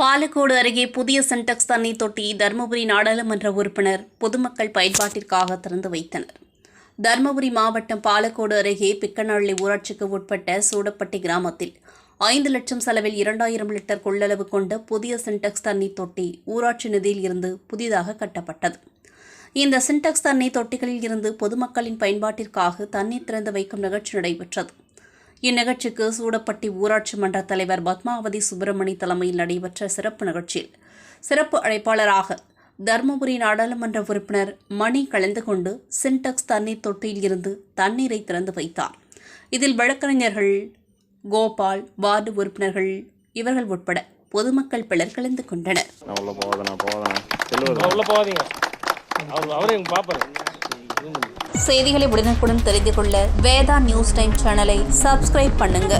பாலக்கோடு அருகே புதிய சின்டெக்ஸ் தண்ணீர் தொட்டி தருமபுரி நாடாளுமன்ற உறுப்பினர் பொதுமக்கள் பயன்பாட்டிற்காக திறந்து வைத்தனர். தருமபுரி மாவட்டம் பாலக்கோடு அருகே பிக்கநள்ளி ஊராட்சிக்கு உட்பட்ட சூடப்பட்டி கிராமத்தில் 5 லட்சம் செலவில் 2000 லிட்டர் கொள்ளளவு கொண்ட புதிய சின்டெக்ஸ் தண்ணீர் தொட்டி ஊராட்சி நிதியில் இருந்து புதிதாக கட்டப்பட்டது. இந்த சின்டெக்ஸ் தண்ணீர் தொட்டிகளில் இருந்து பொதுமக்களின் பயன்பாட்டிற்காக தண்ணீர் திறந்து வைக்கும் நிகழ்ச்சி நடைபெற்றது. இந்நிகழ்ச்சிக்கு சூடப்பட்டி ஊராட்சி மன்ற தலைவர் பத்மாவதி சுப்பிரமணி தலைமையில் நடைபெற்ற சிறப்பு நிகழ்ச்சியில் சிறப்பு அழைப்பாளராக தருமபுரி நாடாளுமன்ற உறுப்பினர் மணி கலந்து கொண்டு சின்டெக்ஸ் தண்ணீர் தொட்டியில் இருந்து தண்ணீரை திறந்து வைத்தார். இதில் வழக்கறிஞர்கள், கோபால், வார்டு உறுப்பினர்கள் இவர்கள் உட்பட பொதுமக்கள் பலர் கலந்து கொண்டனர். செய்திகளை உடனுக்குடன் தெரிந்து கொள்ள வேதா நியூஸ் டைம் சேனலை சப்ஸ்கிரைப் பண்ணுங்க.